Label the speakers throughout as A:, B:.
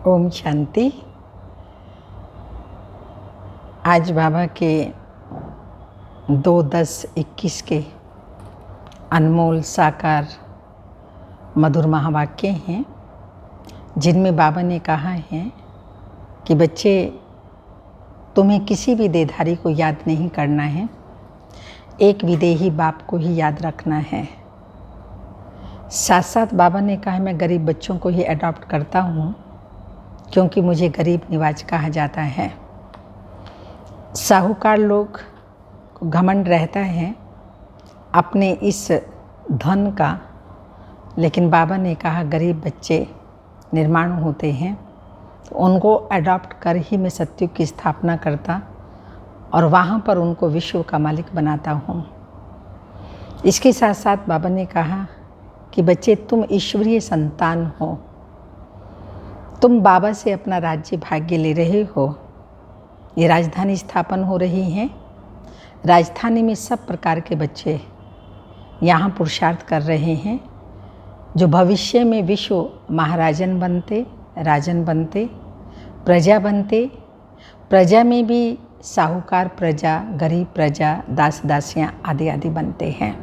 A: ओम शांति। आज बाबा के 2-10-21 के अनमोल साकार मधुर महावाक्य हैं, जिनमें बाबा ने कहा है कि बच्चे, तुम्हें किसी भी देहधारी को याद नहीं करना है, एक विदेही बाप को ही याद रखना है। साथ साथ बाबा ने कहा मैं गरीब बच्चों को ही अडॉप्ट करता हूँ, क्योंकि मुझे गरीब निवाज कहा जाता है। साहूकार लोग को घमंड रहता है अपने इस धन का, लेकिन बाबा ने कहा गरीब बच्चे निर्माण होते हैं, तो उनको अडॉप्ट कर ही मैं सत्युग की स्थापना करता और वहाँ पर उनको विश्व का मालिक बनाता हूँ। इसके साथ साथ बाबा ने कहा कि बच्चे, तुम ईश्वरीय संतान हो, तुम बाबा से अपना राज्य भाग्य ले रहे हो। ये राजधानी स्थापन हो रही है। राजधानी में सब प्रकार के बच्चे यहाँ पुरुषार्थ कर रहे हैं, जो भविष्य में विश्व महाराजन बनते, राजन बनते, प्रजा बनते। प्रजा में भी साहूकार प्रजा, गरीब प्रजा, दास दासियाँ आदि आदि बनते हैं।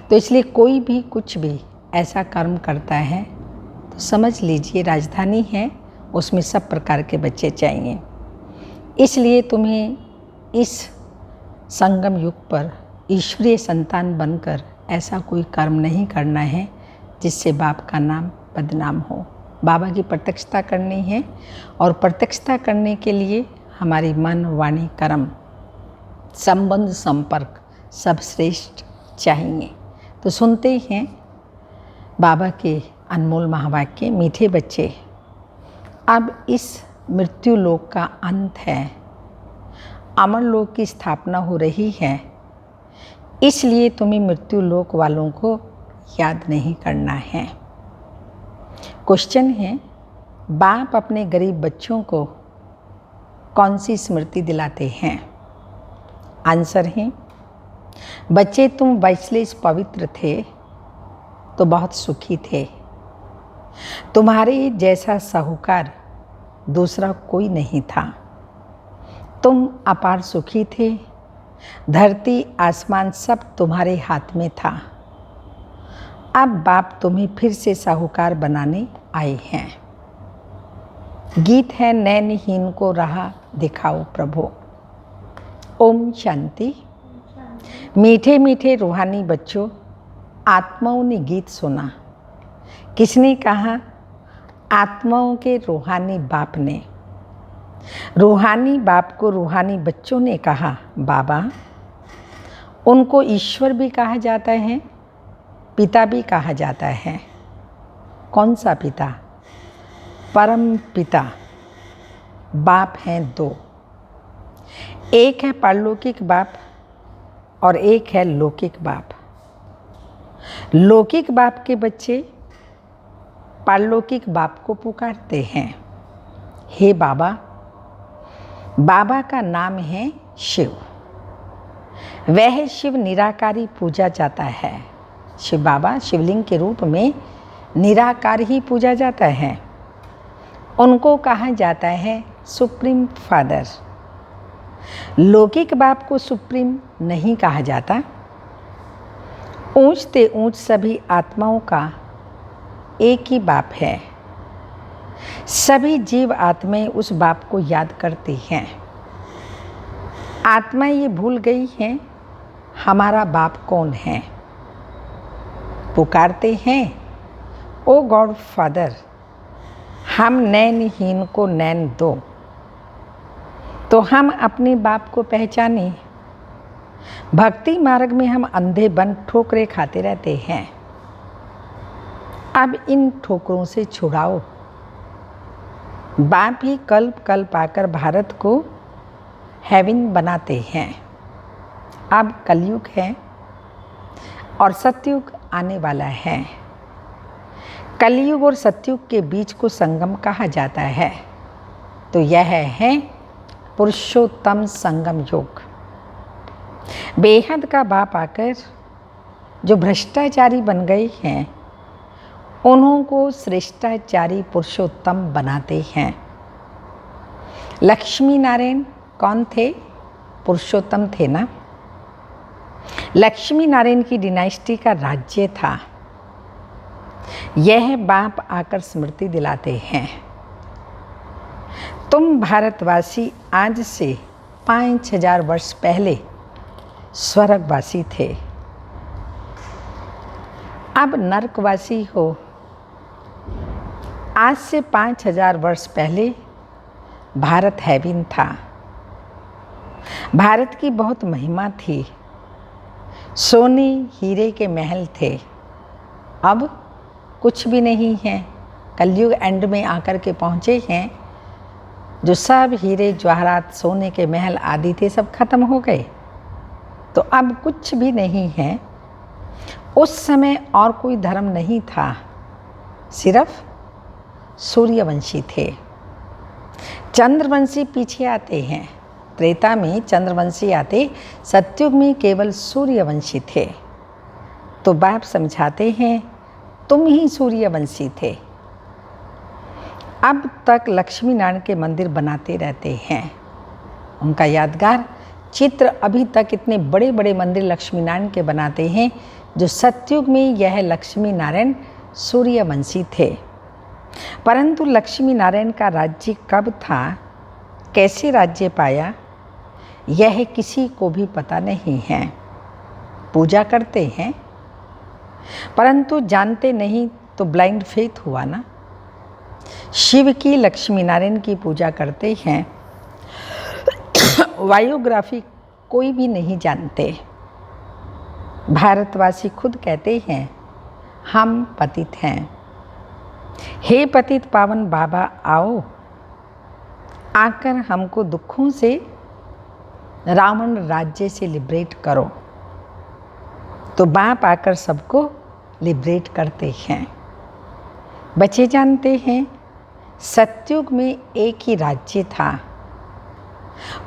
A: तो इसलिए कोई भी कुछ भी ऐसा कर्म करता है तो समझ लीजिए राजधानी है, उसमें सब प्रकार के बच्चे चाहिए। इसलिए तुम्हें इस संगम युग पर ईश्वरीय संतान बनकर ऐसा कोई कर्म नहीं करना है जिससे बाप का नाम बदनाम हो। बाबा की प्रत्यक्षता करनी है, और प्रत्यक्षता करने के लिए हमारी मन, वाणी, कर्म, संबंध, संपर्क सब श्रेष्ठ चाहिए। तो सुनते हैं बाबा के अनमोल महावाक्य। मीठे बच्चे, अब इस मृत्यु लोक का अंत है, अमर लोक की स्थापना हो रही है। इसलिए तुम्हें मृत्यु लोक वालों को याद नहीं करना है। क्वेश्चन है, बाप अपने गरीब बच्चों को कौन सी स्मृति दिलाते हैं? आंसर है, बच्चे तुम वैश्लेष पवित्र थे तो बहुत सुखी थे। तुम्हारे जैसा साहूकार दूसरा कोई नहीं था। तुम अपार सुखी थे। धरती आसमान सब तुम्हारे हाथ में था। अब बाप तुम्हें फिर से साहूकार बनाने आए हैं। गीत है, नैनहीन को राह दिखाओ प्रभु। ओम शांति। मीठे मीठे रूहानी बच्चों, आत्माओं ने गीत सुना। किसने कहा? आत्माओं के रूहानी बाप ने। रूहानी बाप को रूहानी बच्चों ने कहा बाबा। उनको ईश्वर भी कहा जाता है, पिता भी कहा जाता है। कौन सा पिता? परम पिता। बाप हैं दो, एक है पारलौकिक बाप और एक है लौकिक बाप। लौकिक बाप के बच्चे पारलौकिक बाप को पुकारते हैं, हे बाबा। बाबा का नाम है शिव। वह शिव निराकारी पूजा जाता है। शिव बाबा शिवलिंग के रूप में निराकार ही पूजा जाता है। उनको कहा जाता है सुप्रीम फादर। लौकिक बाप को सुप्रीम नहीं कहा जाता। ऊंचते ऊंच सभी आत्माओं का एक ही बाप है। सभी जीव आत्माएं उस बाप को याद करती हैं। आत्मा ये भूल गई हैं हमारा बाप कौन है। पुकारते हैं, ओ गॉड फादर, हम नैनहीन को नैन दो। तो हम अपने बाप को पहचाने। भक्ति मार्ग में हम अंधे बन ठोकरें खाते रहते हैं। अब इन ठोकरों से छुड़ाओ। बाप ही कल्प कल्प आकर भारत को हेवन बनाते हैं। अब कलयुग है और सतयुग आने वाला है। कलयुग और सतयुग के बीच को संगम कहा जाता है। तो यह है पुरुषोत्तम संगम योग। बेहद का बाप आकर जो भ्रष्टाचारी बन गए हैं, उन्हों को श्रेष्ठाचारी पुरुषोत्तम बनाते हैं। लक्ष्मी नारायण कौन थे? पुरुषोत्तम थे ना। लक्ष्मी नारायण की डिनाइस्टी का राज्य था। यह बाप आकर स्मृति दिलाते हैं, तुम भारतवासी आज से 5000 वर्ष पहले स्वर्गवासी थे, अब नरकवासी हो। आज से 5000 वर्ष पहले भारत हेवन था। भारत की बहुत महिमा थी। सोने हीरे के महल थे। अब कुछ भी नहीं है। कलयुग एंड में आकर के पहुँचे हैं। जो सब हीरे जवाहरात सोने के महल आदि थे सब खत्म हो गए, तो अब कुछ भी नहीं है। उस समय और कोई धर्म नहीं था, सिर्फ सूर्यवंशी थे। चंद्रवंशी पीछे आते हैं। त्रेता में चंद्रवंशी आते, सतयुग में केवल सूर्यवंशी थे। तो बाप समझाते हैं तुम ही सूर्यवंशी थे। अब तक लक्ष्मी नारायण के मंदिर बनाते रहते हैं। उनका यादगार चित्र अभी तक इतने बड़े बड़े मंदिर लक्ष्मी नारायण के बनाते हैं, जो सतयुग में यह लक्ष्मी नारायण सूर्यवंशी थे। परंतु लक्ष्मी नारायण का राज्य कब था, कैसे राज्य पाया, यह किसी को भी पता नहीं है। पूजा करते हैं परंतु जानते नहीं, तो ब्लाइंड फेथ हुआ ना। शिव की लक्ष्मी नारायण की पूजा करते हैं, बायोग्राफी कोई भी नहीं जानते। भारतवासी खुद कहते हैं हम पतित हैं। हे पतित पावन बाबा आओ, आकर हमको दुखों से, रावण राज्य से लिबरेट करो। तो बाप आकर सबको लिबरेट करते हैं। बच्चे जानते हैं सतयुग में एक ही राज्य था।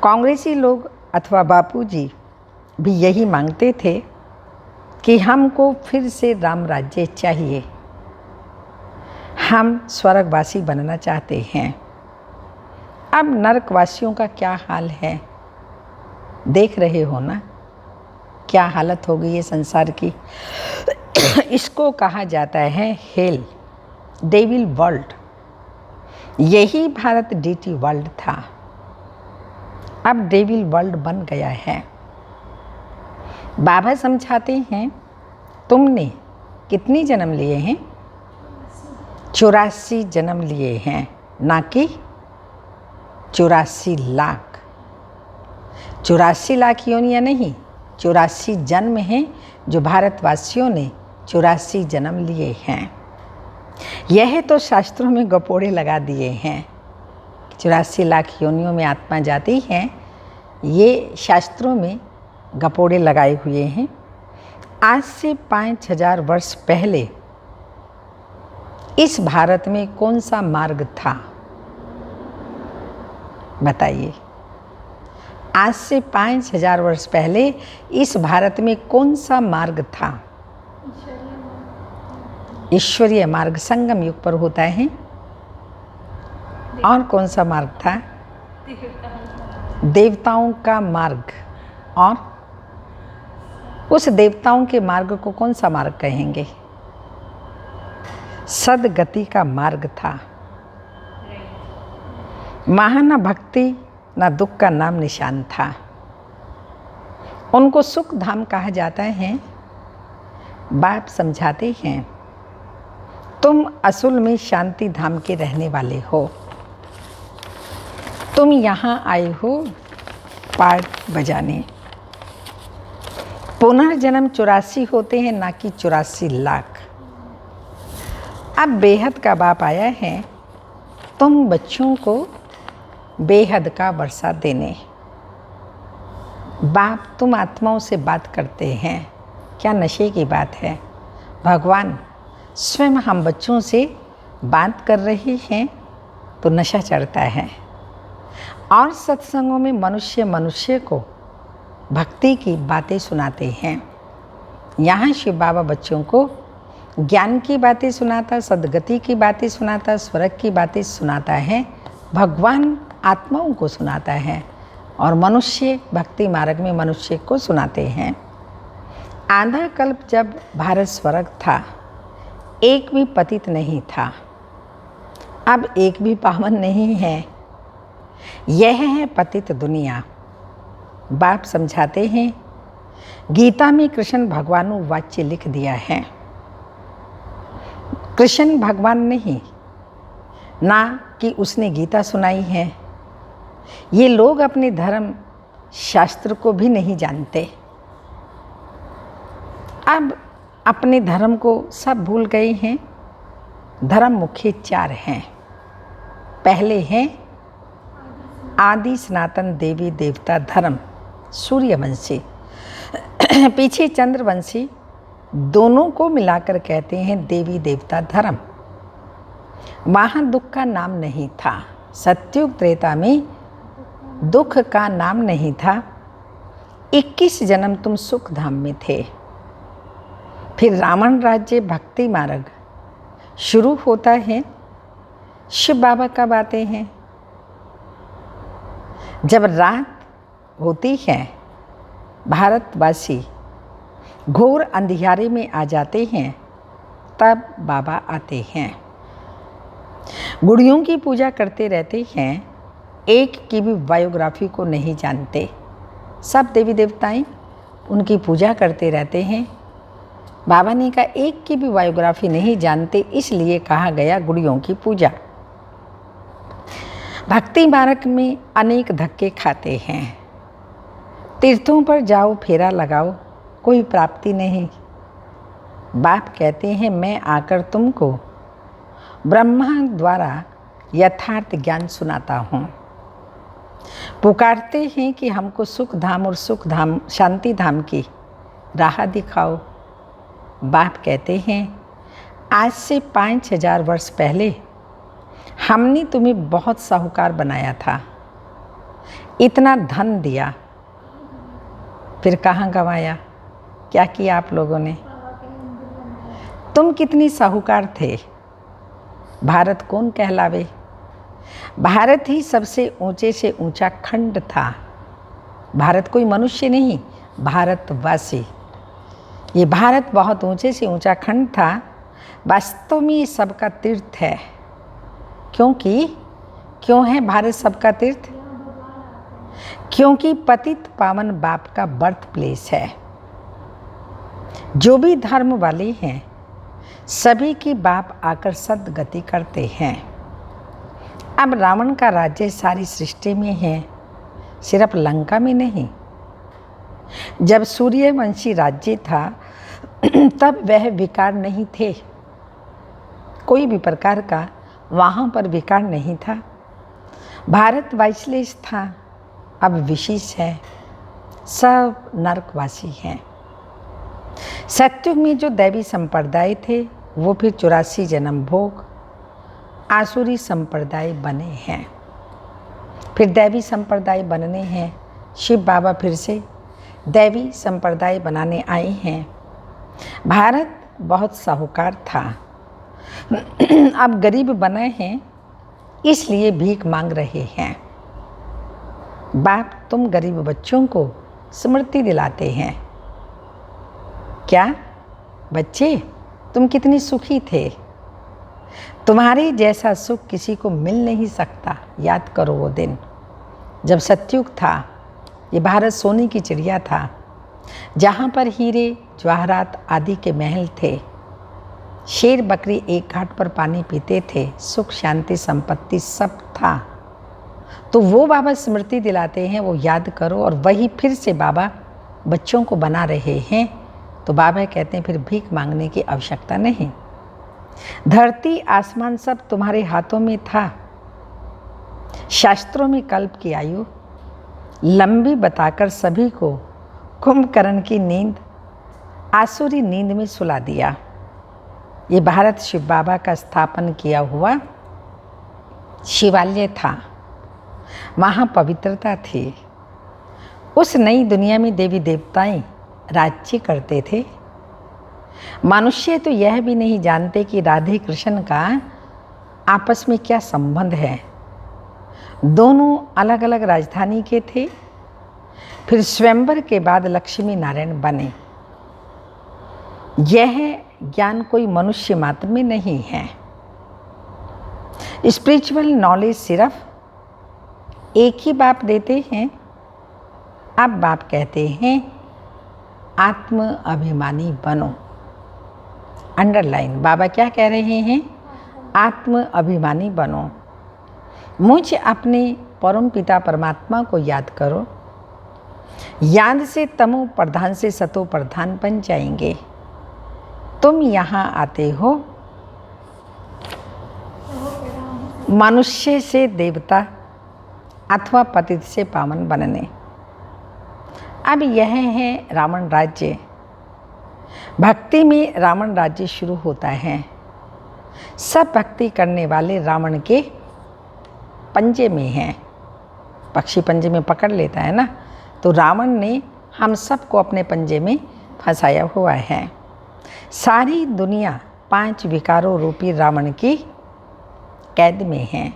A: कांग्रेसी लोग अथवा बापूजी भी यही मांगते थे कि हमको फिर से राम राज्य चाहिए, हम स्वर्गवासी बनना चाहते हैं। अब नरकवासियों का क्या हाल है, देख रहे हो ना, क्या हालत हो गई है संसार की। इसको कहा जाता है हेल, डेविल वर्ल्ड। यही भारत डीटी वर्ल्ड था, अब डेविल वर्ल्ड बन गया है। बाबा समझाते हैं तुमने कितनी जन्म लिए हैं? 84 जन्म लिए हैं, ना कि 84 लाख। 84 लाख योनियाँ नहीं, 84 जन्म हैं जो भारतवासियों ने 84 जन्म लिए हैं। यह तो शास्त्रों में गपोड़े लगा दिए हैं। 84 लाख योनियों में आत्मा जाती है, ये शास्त्रों में गपोड़े लगाए हुए हैं। आज से 5000 वर्ष पहले इस भारत में कौन सा मार्ग था, बताइए। आज से 5000 वर्ष पहले इस भारत में कौन सा मार्ग था? ईश्वरीय मार्ग संगम युग पर होता है। और कौन सा मार्ग था? देवताओं का मार्ग। और उस देवताओं के मार्ग को कौन सा मार्ग कहेंगे? सदगति का मार्ग था। वहाँ न भक्ति न दुख का नाम निशान था। उनको सुख धाम कहा जाता है। बाप समझाते हैं तुम असल में शांति धाम के रहने वाले हो। तुम यहाँ आए हो पार्ट बजाने। पुनर्जन्म 84 होते हैं, ना कि 84 लाख। अब बेहद का बाप आया है तुम बच्चों को बेहद का वर्षा देने। बाप तुम आत्माओं से बात करते हैं, क्या नशे की बात है? भगवान स्वयं हम बच्चों से बात कर रहे हैं तो नशा चढ़ता है। और सत्संगों में मनुष्य को भक्ति की बातें सुनाते हैं। यहाँ शिव बाबा बच्चों को ज्ञान की बातें सुनाता, सद्गति की बातें सुनाता, स्वर्ग की बातें सुनाता है, भगवान आत्माओं को सुनाता है और मनुष्य भक्ति मार्ग में मनुष्य को सुनाते हैं। आधा कल्प जब भारत स्वर्ग था, एक भी पतित नहीं था, अब एक भी पावन नहीं है। यह है पतित दुनिया। बाप समझाते हैं, गीता में कृष्ण भगवान वाच्य लिख दिया है। कृष्ण भगवान नहीं, ना कि उसने गीता सुनाई है। ये लोग अपने धर्म शास्त्र को भी नहीं जानते। अब अपने धर्म को सब भूल गए हैं। धर्म मुख्य 4 हैं। पहले हैं आदि सनातन देवी देवता धर्म, सूर्यवंशी, पीछे चंद्रवंशी, दोनों को मिलाकर कहते हैं देवी देवता धर्म। वहाँ दुख का नाम नहीं था। सत्युग त्रेता में दुख का नाम नहीं था। 21 जन्म तुम सुख धाम में थे। फिर रावण राज्य भक्ति मार्ग शुरू होता है। शिव बाबा कब आते हैं? जब रात होती है, भारतवासी घोर अंधियारे में आ जाते हैं, तब बाबा आते हैं। गुड़ियों की पूजा करते रहते हैं, एक की भी बायोग्राफी को नहीं जानते। सब देवी देवताएं उनकी पूजा करते रहते हैं। बाबा ने कहा एक की भी बायोग्राफी नहीं जानते, इसलिए कहा गया गुड़ियों की पूजा। भक्ति मार्ग में अनेक धक्के खाते हैं। तीर्थों पर जाओ, फेरा लगाओ, कोई प्राप्ति नहीं। बाप कहते हैं मैं आकर तुमको ब्रह्मा द्वारा यथार्थ ज्ञान सुनाता हूँ। पुकारते हैं कि हमको सुख धाम और सुख धाम शांति धाम की राह दिखाओ। बाप कहते हैं आज से 5000 वर्ष पहले हमने तुम्हें बहुत साहूकार बनाया था, इतना धन दिया, फिर कहाँ गंवाया? क्या किया आप लोगों ने? तुम कितनी साहूकार थे। भारत कौन कहलावे? भारत ही सबसे ऊंचे से ऊंचा खंड था। भारत कोई मनुष्य नहीं, भारतवासी। ये भारत बहुत ऊंचे से ऊंचा खंड था। वास्तव में ये सबका तीर्थ है। क्यों है भारत सबका तीर्थ? क्योंकि पतित पावन बाप का बर्थ प्लेस है। जो भी धर्म वाले हैं, सभी की बाप आकर सद्गति करते हैं। अब रावण का राज्य सारी सृष्टि में है, सिर्फ लंका में नहीं। जब सूर्यवंशी राज्य था तब वह विकार नहीं थे, कोई भी प्रकार का वहाँ पर विकार नहीं था। भारत वाइसलेस था, अब विशेष है। सब नरकवासी हैं। सत्युग में जो दैवी संप्रदाय थे वो फिर 84 जन्म भोग आसुरी संप्रदाय बने हैं। फिर दैवी संप्रदाय बनने हैं। शिव बाबा फिर से दैवी संप्रदाय बनाने आए हैं। भारत बहुत साहूकार था, अब गरीब बने हैं, इसलिए भीख मांग रहे हैं। बाप तुम गरीब बच्चों को स्मृति दिलाते हैं। क्या बच्चे, तुम कितनी सुखी थे। तुम्हारे जैसा सुख किसी को मिल नहीं सकता। याद करो वो दिन जब सत्युग था। ये भारत सोने की चिड़िया था, जहाँ पर हीरे जवाहरात आदि के महल थे। शेर बकरी एक घाट पर पानी पीते थे। सुख शांति संपत्ति सब था। तो वो बाबा स्मृति दिलाते हैं, वो याद करो। और वही फिर से बाबा बच्चों को बना रहे हैं। तो बाबा कहते हैं फिर भीख मांगने की आवश्यकता नहीं। धरती आसमान सब तुम्हारे हाथों में था। शास्त्रों में कल्प की आयु लंबी बताकर सभी को कुंभकर्ण की नींद आसुरी नींद में सुला दिया। ये भारत शिव बाबा का स्थापन किया हुआ शिवालय था। वहाँ पवित्रता थी। उस नई दुनिया में देवी देवताएं राज्य करते थे। मनुष्य तो यह भी नहीं जानते कि राधे कृष्ण का आपस में क्या संबंध है। दोनों अलग अलग राजधानी के थे, फिर स्वयंवर के बाद लक्ष्मी नारायण बने। यह ज्ञान कोई मनुष्य मात्र में नहीं है। स्पिरिचुअल नॉलेज सिर्फ एक ही बाप देते हैं। अब बाप कहते हैं आत्म अभिमानी बनो। अंडरलाइन, बाबा क्या कह रहे हैं? आत्म अभिमानी बनो। मुझ अपने परम पिता परमात्मा को याद करो। याद से तमो प्रधान से सतो प्रधान बन जाएंगे। तुम यहाँ आते हो मनुष्य से देवता अथवा पतित से पावन बनने। अब यह है रावण राज्य। भक्ति में रावण राज्य शुरू होता है। सब भक्ति करने वाले रावण के पंजे में हैं। पक्षी पंजे में पकड़ लेता है ना, तो रावण ने हम सबको अपने पंजे में फंसाया हुआ है। सारी दुनिया 5 विकारों रूपी रावण की कैद में है,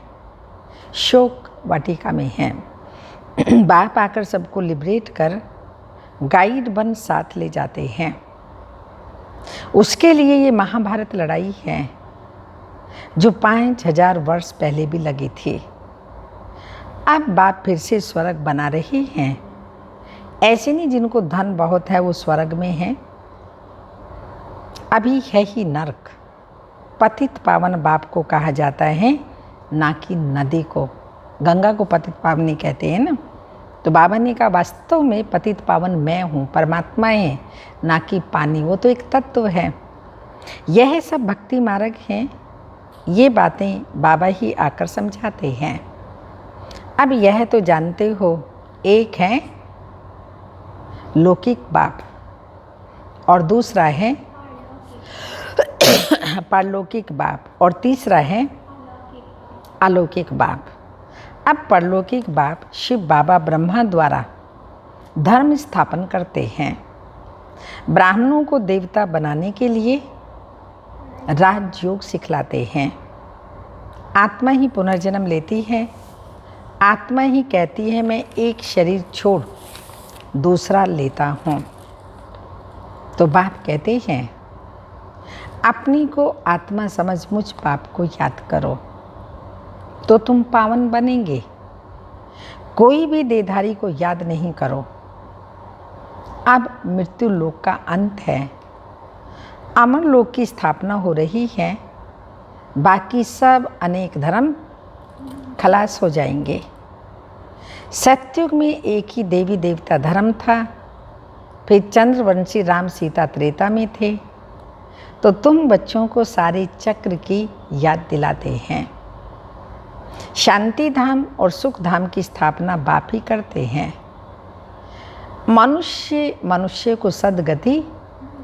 A: शोक वाटिका में है। बाप आकर सबको लिबरेट कर गाइड बन साथ ले जाते हैं। उसके लिए ये महाभारत लड़ाई है जो 5000 वर्ष पहले भी लगी थी। अब बाप फिर से स्वर्ग बना रहे हैं। ऐसे नहीं जिनको धन बहुत है वो स्वर्ग में हैं, अभी है ही नरक। पतित पावन बाप को कहा जाता है, ना कि नदी को। गंगा को पतित पावनी कहते हैं ना, तो बाबा ने कहा वास्तव में पतित पावन मैं हूँ, परमात्मा है, ना कि पानी। वो तो एक तत्व है। यह सब भक्ति मार्ग हैं। ये बातें बाबा ही आकर समझाते हैं। अब यह तो जानते हो, एक है लौकिक बाप और दूसरा है परलौकिक बाप और तीसरा है अलौकिक बाप। अब परलौकिक बाप शिव बाबा ब्रह्मा द्वारा धर्म स्थापन करते हैं। ब्राह्मणों को देवता बनाने के लिए राजयोग सिखलाते हैं। आत्मा ही पुनर्जन्म लेती है। आत्मा ही कहती है मैं एक शरीर छोड़ दूसरा लेता हूँ। तो बाप कहते हैं अपनी को आत्मा समझ मुझ बाप को याद करो तो तुम पावन बनेंगे। कोई भी देहधारी को याद नहीं करो। अब मृत्यु लोक का अंत है, अमर लोक की स्थापना हो रही है। बाकी सब अनेक धर्म खलास हो जाएंगे। सतयुग में एक ही देवी देवता धर्म था, फिर चंद्रवंशी राम सीता त्रेता में थे। तो तुम बच्चों को सारे चक्र की याद दिलाते हैं। शांति धाम और सुख धाम की स्थापना बाप ही करते हैं। मनुष्य को सद्गति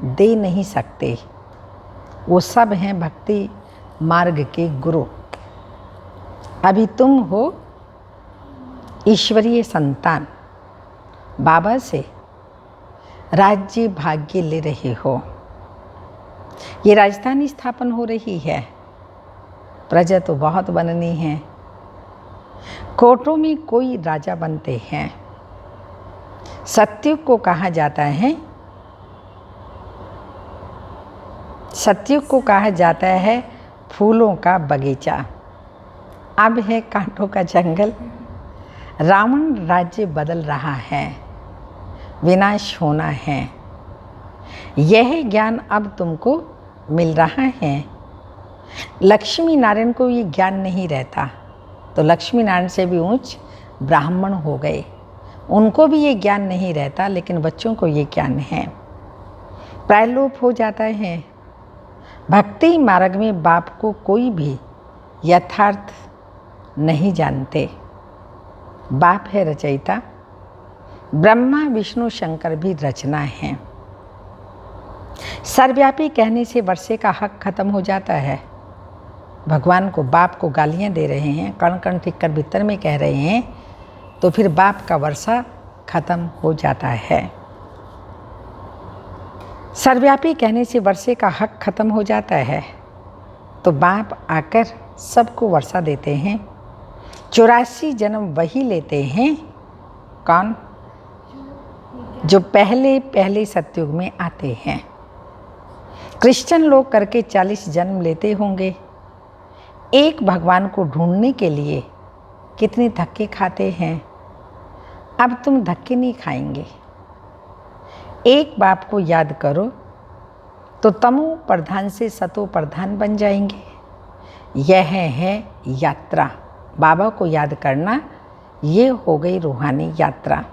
A: दे नहीं सकते। वो सब हैं भक्ति मार्ग के गुरु। अभी तुम हो ईश्वरीय संतान, बाबा से राज्य भाग्य ले रहे हो। ये राजधानी स्थापन हो रही है। प्रजा तो बहुत बननी है। कोर्टों में कोई राजा बनते हैं। सतयुग को कहा जाता है, सतयुग को कहा जाता है फूलों का बगीचा। अब है कांटों का जंगल। रावण राज्य बदल रहा है, विनाश होना है। यह ज्ञान अब तुमको मिल रहा है। लक्ष्मी नारायण को ये ज्ञान नहीं रहता, तो लक्ष्मी नारायण से भी ऊंच ब्राह्मण हो गए। उनको भी ये ज्ञान नहीं रहता, लेकिन बच्चों को ये ज्ञान है। प्रायलोप हो जाता है। भक्ति मार्ग में बाप को कोई भी यथार्थ नहीं जानते। बाप है रचयिता। ब्रह्मा विष्णु शंकर भी रचना है। सर्वव्यापी कहने से वर्षे का हक खत्म हो जाता है। भगवान को बाप को गालियां दे रहे हैं, कण कण ठीक कर भीतर में कह रहे हैं, तो फिर बाप का वर्षा खत्म हो जाता है। सर्वव्यापी कहने से वर्षे का हक खत्म हो जाता है, तो बाप आकर सबको वर्षा देते हैं। 84 जन्म वही लेते हैं, कौन? जो पहले पहले सतयुग में आते हैं। क्रिश्चियन लोग करके 40 जन्म लेते होंगे। एक भगवान को ढूंढने के लिए कितने धक्के खाते हैं। अब तुम धक्के नहीं खाएंगे। एक बाप को याद करो तो तमो प्रधान से सतो प्रधान बन जाएंगे। यह है यात्रा। बाबा को याद करना, ये हो गई रूहानी यात्रा।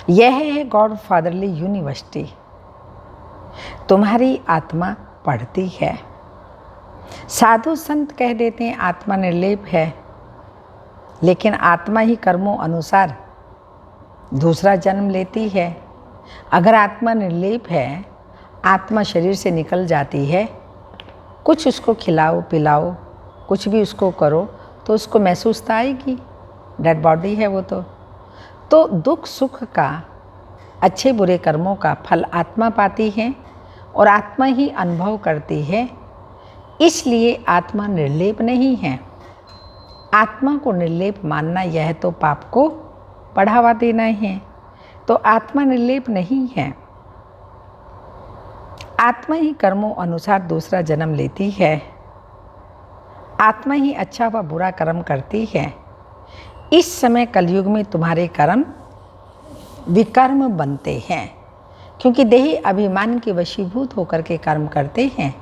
A: यह है गॉड फादरली यूनिवर्सिटी। तुम्हारी आत्मा पढ़ती है। साधु संत कह देते हैं आत्मा निर्लेप है, लेकिन आत्मा ही कर्मों अनुसार दूसरा जन्म लेती है। अगर आत्मा निर्लेप है, आत्मा शरीर से निकल जाती है, कुछ उसको खिलाओ पिलाओ, कुछ भी उसको करो तो उसको महसूस तो आएगी। डेड बॉडी है वो तो दुख सुख का, अच्छे बुरे कर्मों का फल आत्मा पाती है और आत्मा ही अनुभव करती है। इसलिए आत्मा निर्लेप नहीं है। आत्मा को निर्लेप मानना यह तो पाप को बढ़ावा देना है। तो आत्मा निर्लेप नहीं है। आत्मा ही कर्मों अनुसार दूसरा जन्म लेती है। आत्मा ही अच्छा व बुरा कर्म करती है। इस समय कलयुग में तुम्हारे कर्म विकर्म बनते हैं, क्योंकि देही अभिमान के वशीभूत होकर के कर्म करते हैं,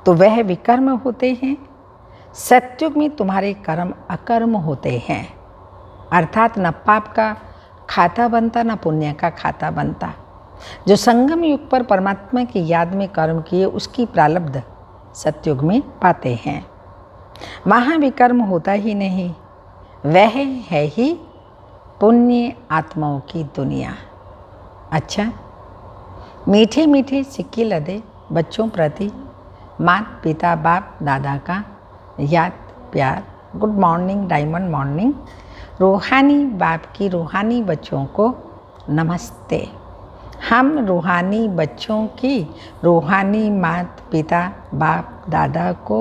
A: तो वह विकर्म होते हैं। सतयुग में तुम्हारे कर्म अकर्म होते हैं, अर्थात न पाप का खाता बनता न पुण्य का खाता बनता। जो संगम युग पर परमात्मा की याद में कर्म किए उसकी प्रारब्ध सतयुग में पाते हैं। वहाँ विकर्म होता ही नहीं, वह है ही पुण्य आत्माओं की दुनिया। अच्छा, मीठे मीठे सिक्के लदे बच्चों प्रति माता पिता बाप दादा का याद प्यार। Good morning diamond morning. रूहानी बाप की रूहानी बच्चों को नमस्ते। हम रूहानी बच्चों की रूहानी माता पिता बाप दादा को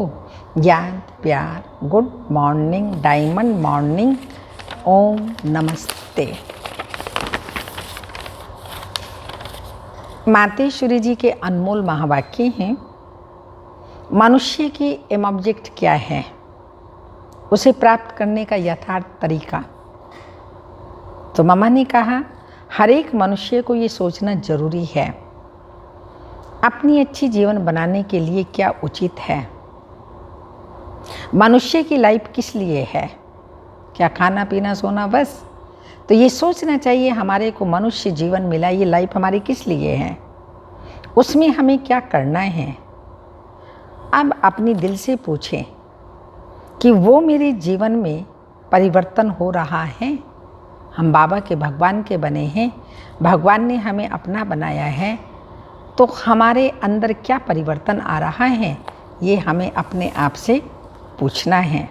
A: याद प्यार। Good morning diamond morning. Om नमस्ते। मातेश्वरी जी के अनमोल महावाक्य हैं। मनुष्य की एम ऑब्जेक्ट क्या है, उसे प्राप्त करने का यथार्थ तरीका। तो मम्मा ने कहा हर एक मनुष्य को ये सोचना जरूरी है अपनी अच्छी जीवन बनाने के लिए क्या उचित है। मनुष्य की लाइफ किस लिए है? क्या खाना पीना सोना बस? तो ये सोचना चाहिए हमारे को मनुष्य जीवन मिला, ये लाइफ हमारी किस लिए है, उसमें हमें क्या करना है। अब अपनी दिल से पूछें कि वो मेरे जीवन में परिवर्तन हो रहा है। हम बाबा के भगवान के बने हैं, भगवान ने हमें अपना बनाया है, तो हमारे अंदर क्या परिवर्तन आ रहा है, ये हमें अपने आप से पूछना है।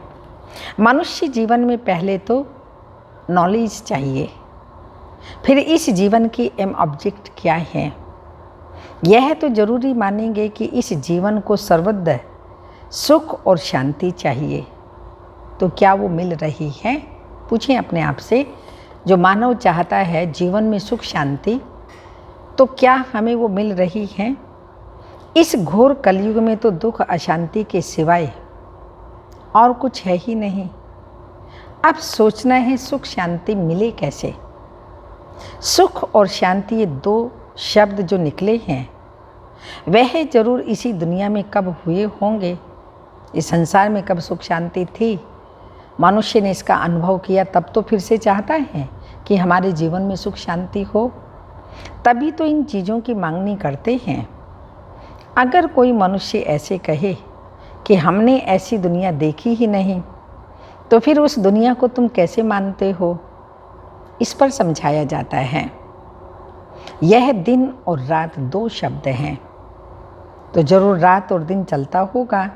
A: मनुष्य जीवन में पहले तो नॉलेज चाहिए, फिर इस जीवन की एम ऑब्जेक्ट क्या है। यह तो जरूरी मानेंगे कि इस जीवन को सर्वदा सुख और शांति चाहिए, तो क्या वो मिल रही है? पूछें अपने आप से। जो मानव चाहता है जीवन में सुख शांति, तो क्या हमें वो मिल रही है? इस घोर कलयुग में तो दुख अशांति के सिवाय और कुछ है ही नहीं। अब सोचना है सुख शांति मिले कैसे। सुख और शांति ये दो शब्द जो निकले हैं, वह जरूर इसी दुनिया में कब हुए होंगे। इस संसार में कब सुख शांति थी, मनुष्य ने इसका अनुभव किया, तब तो फिर से चाहता है कि हमारे जीवन में सुख शांति हो, तभी तो इन चीज़ों की मांगनी करते हैं। अगर कोई मनुष्य ऐसे कहे कि हमने ऐसी दुनिया देखी ही नहीं, तो फिर उस दुनिया को तुम कैसे मानते हो? इस पर समझाया जाता है। यह दिन और रात दो शब्द हैं, तो जरूर रात और दिन चलता होगा।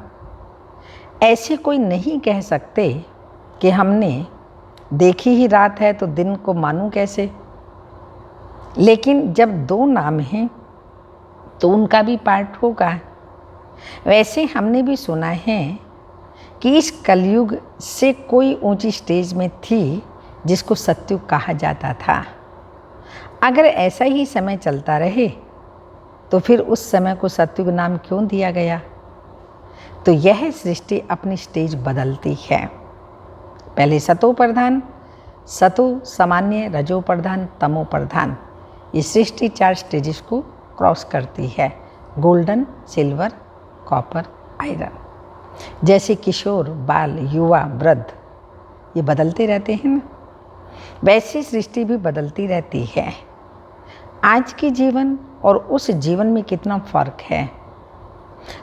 A: ऐसे कोई नहीं कह सकते कि हमने देखी ही रात है तो दिन को मानूं कैसे। लेकिन जब दो नाम हैं तो उनका भी पार्ट होगा। वैसे हमने भी सुना है कि इस कलयुग से कोई ऊंची स्टेज में थी जिसको सतयुग कहा जाता था। अगर ऐसा ही समय चलता रहे तो फिर उस समय को सतयुग नाम क्यों दिया गया? तो यह सृष्टि अपनी स्टेज बदलती है। पहले सतो प्रधान, सतो सामान्य, रजो प्रधान, तमो प्रधान, ये सृष्टि 4 स्टेजेस को क्रॉस करती है। Golden, silver, copper, iron. जैसे किशोर, बाल, युवा, वृद्ध ये बदलते रहते हैं ना, वैसे सृष्टि भी बदलती रहती है। आज के जीवन और उस जीवन में कितना फर्क है,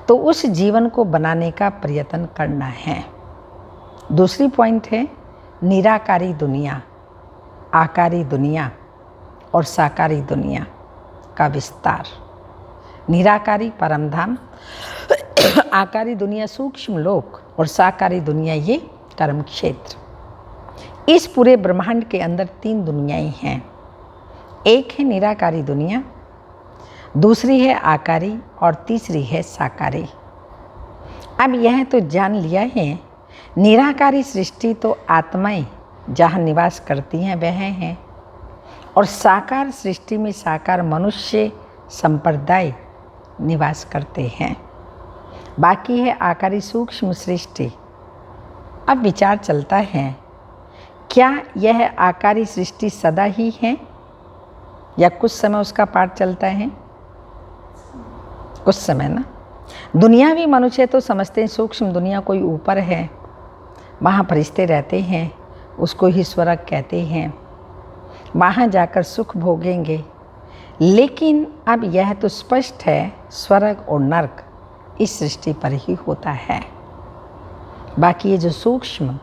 A: तो उस जीवन को बनाने का प्रयत्न करना है। दूसरी पॉइंट है निराकारी दुनिया, आकारी दुनिया और साकारी दुनिया का विस्तार। निराकारी परमधाम, आकारी दुनिया सूक्ष्म लोक और साकारी दुनिया ये कर्म क्षेत्र। इस पूरे ब्रह्मांड के अंदर 3 दुनियाएं हैं। एक है निराकारी दुनिया, दूसरी है आकारी और तीसरी है साकारी। अब यह तो जान लिया है, निराकारी सृष्टि तो आत्माएं जहाँ निवास करती हैं वह हैं, और साकार सृष्टि में साकार मनुष्य संप्रदाय निवास करते हैं। बाकी है आकारी सूक्ष्म सृष्टि। अब विचार चलता है, क्या यह आकारी सृष्टि सदा ही है या कुछ समय उसका पाठ चलता है? कुछ समय ना। दुनियावी मनुष्य तो समझते हैं सूक्ष्म दुनिया कोई ऊपर है, वहाँ फरिश्ते रहते हैं, उसको ही स्वर्ग कहते हैं, वहाँ जाकर सुख भोगेंगे। लेकिन अब यह तो स्पष्ट है स्वर्ग और नरक इस सृष्टि पर ही होता है। बाकी ये जो सूक्ष्म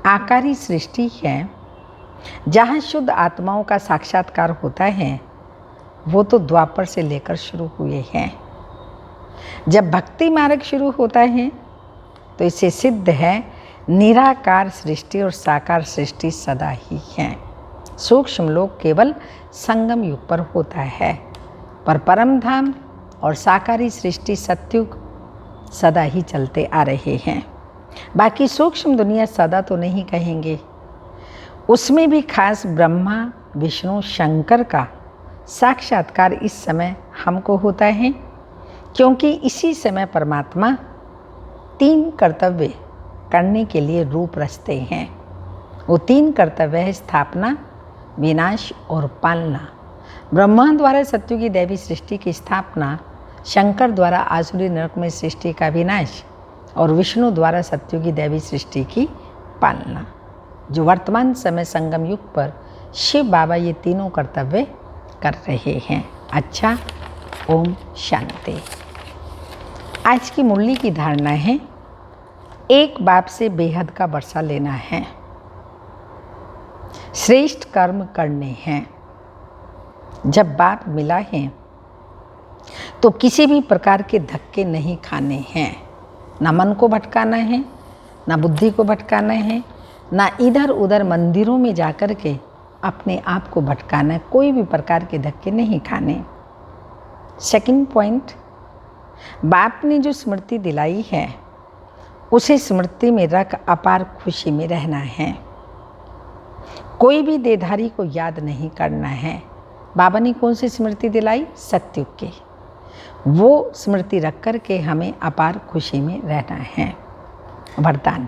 A: आकारी सृष्टि है, जहाँ शुद्ध आत्माओं का साक्षात्कार होता है, वो तो द्वापर से लेकर शुरू हुए हैं। जब भक्ति मार्ग शुरू होता है तो इससे सिद्ध है निराकार सृष्टि और साकार सृष्टि सदा ही है। सूक्ष्म लोक केवल संगम युग पर होता है, पर परम धाम और साकारी सृष्टि सतयुग सदा ही चलते आ रहे हैं। बाकी सूक्ष्म दुनिया सदा तो नहीं कहेंगे, उसमें भी खास ब्रह्मा, विष्णु, शंकर का साक्षात्कार इस समय हमको होता है, क्योंकि इसी समय परमात्मा 3 कर्तव्य करने के लिए रूप रचते हैं। वो 3 कर्तव्य है स्थापना, विनाश और पालना। ब्रह्मा द्वारा सत्युगी दैवी सृष्टि की स्थापना, शंकर द्वारा आसुरी नरक में सृष्टि का विनाश और विष्णु द्वारा सत्युगी दैवी सृष्टि की पालना। जो वर्तमान समय संगम युग पर शिव बाबा ये तीनों कर्तव्य कर रहे हैं। अच्छा, ओम शांति। आज की मुरली की धारणा है, एक बाप से बेहद का वर्षा लेना है, श्रेष्ठ कर्म करने हैं। जब बाप मिला है तो किसी भी प्रकार के धक्के नहीं खाने हैं। ना मन को भटकाना है, ना बुद्धि को भटकाना है, ना इधर उधर मंदिरों में जाकर के अपने आप को भटकाना है। कोई भी प्रकार के धक्के नहीं खाने। सेकंड पॉइंट, बाप ने जो स्मृति दिलाई है उसे स्मृति में रख अपार खुशी में रहना है। कोई भी देहधारी को याद नहीं करना है। बाबा ने कौन सी स्मृति दिलाई? सतयुग की। वो स्मृति रख कर के हमें अपार खुशी में रहना है। वरदान,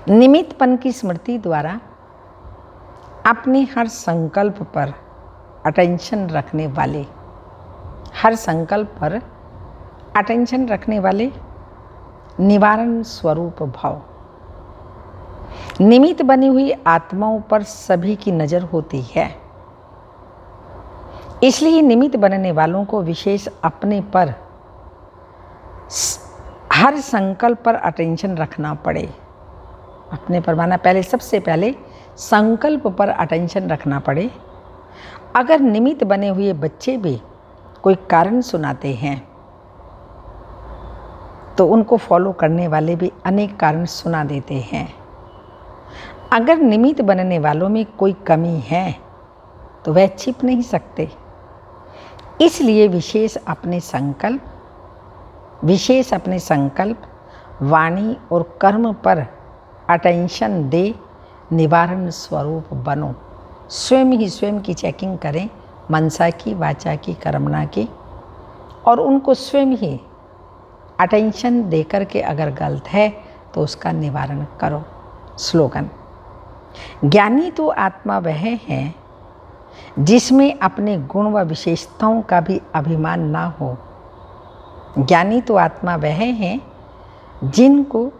A: निमित्तपन की स्मृति द्वारा अपने हर संकल्प पर अटेंशन रखने वाले, हर संकल्प पर अटेंशन रखने वाले निवारण स्वरूप भाव। निमित्त बनी हुई आत्माओं पर सभी की नज़र होती है, इसलिए निमित्त बनने वालों को विशेष अपने पर हर संकल्प पर अटेंशन रखना पड़े। अपने पर माना पहले, सबसे पहले संकल्प पर अटेंशन रखना पड़े। अगर निमित्त बने हुए बच्चे भी कोई कारण सुनाते हैं तो उनको फॉलो करने वाले भी अनेक कारण सुना देते हैं। अगर निमित्त बनने वालों में कोई कमी है तो वह छिप नहीं सकते। इसलिए विशेष अपने संकल्प, वाणी और कर्म पर अटेंशन दे, निवारण स्वरूप बनो। स्वयं ही स्वयं की चेकिंग करें, मनसा की, वाचा की, कर्मणा की, और उनको स्वयं ही अटेंशन देकर के अगर गलत है तो उसका निवारण करो। स्लोगन: ज्ञानी तो आत्मा वह है जिसमें अपने गुण व विशेषताओं का भी अभिमान ना हो। ज्ञानी तो आत्मा वह है जिनको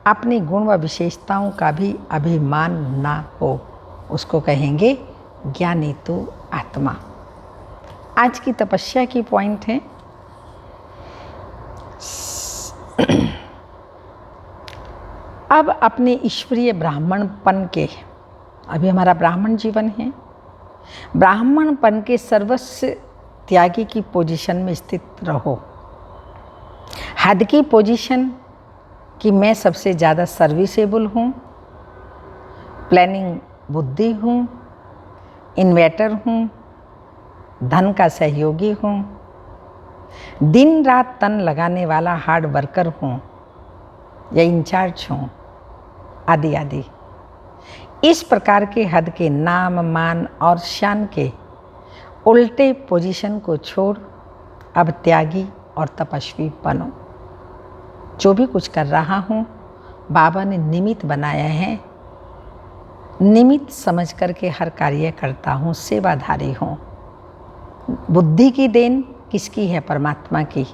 A: अपने गुण व विशेषताओं का भी अभिमान ना हो, उसको कहेंगे ज्ञानी तो आत्मा। आज की तपस्या की पॉइंट है, अब अपने ईश्वरीय ब्राह्मणपन के, अभी हमारा ब्राह्मण जीवन है, ब्राह्मणपन के सर्वस्व त्यागी की पोजीशन में स्थित रहो। हद की पोजीशन कि मैं सबसे ज़्यादा सर्विसेबल हूँ, प्लानिंग बुद्धि हूँ, इन्वेटर हूँ, धन का सहयोगी हूँ, दिन रात तन लगाने वाला हार्ड वर्कर हूँ या इंचार्ज हूँ, आदि आदि। इस प्रकार के हद के नाम, मान और शान के उल्टे पोजीशन को छोड़ अब त्यागी और तपस्वी बनो। जो भी कुछ कर रहा हूँ बाबा ने निमित्त बनाया है, निमित्त समझ करके हर कार्य करता हूँ, सेवाधारी हूँ। बुद्धि की देन किसकी है? परमात्मा की।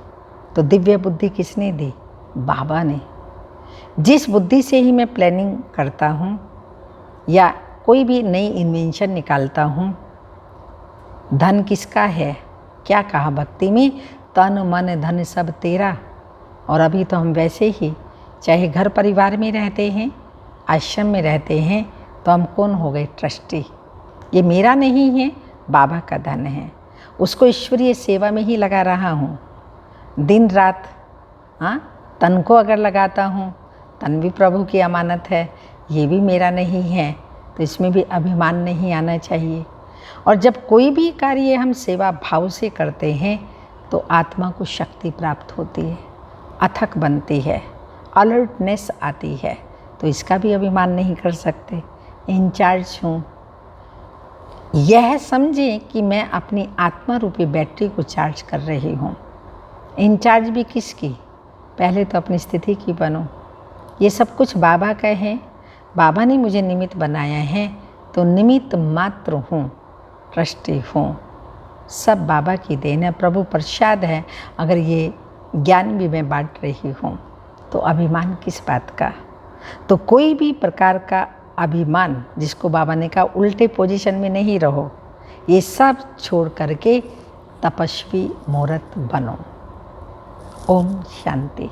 A: तो दिव्य बुद्धि किसने दी? बाबा ने। जिस बुद्धि से ही मैं प्लानिंग करता हूँ या कोई भी नई इन्वेंशन निकालता हूँ, धन किसका है? क्या कहा भक्ति में? तन मन धन सब तेरा। और अभी तो हम वैसे ही, चाहे घर परिवार में रहते हैं, आश्रम में रहते हैं, तो हम कौन हो गए? ट्रस्टी। ये मेरा नहीं है, बाबा का धन है, उसको ईश्वरीय सेवा में ही लगा रहा हूँ दिन रात। तन को अगर लगाता हूँ, तन भी प्रभु की अमानत है, ये भी मेरा नहीं है, तो इसमें भी अभिमान नहीं आना चाहिए। और जब कोई भी कार्य हम सेवा भाव से करते हैं तो आत्मा को शक्ति प्राप्त होती है, अथक बनती है, अलर्टनेस आती है, तो इसका भी अभिमान नहीं कर सकते। इंचार्ज हूँ, यह समझें कि मैं अपनी आत्मा रूपी बैटरी को चार्ज कर रही हूँ। इंचार्ज भी किसकी? पहले तो अपनी स्थिति की बनो। ये सब कुछ बाबा का है, बाबा ने मुझे निमित्त बनाया है, तो निमित्त मात्र हूँ, ट्रस्टी हूँ। सब बाबा की देन है, प्रभु प्रसाद है। अगर ये ज्ञान भी मैं बांट रही हूँ तो अभिमान किस बात का? तो कोई भी प्रकार का अभिमान, जिसको बाबा ने कहा उल्टे पोजीशन में नहीं रहो, ये सब छोड़ करके तपस्वी मूर्त बनो। ओम शांति।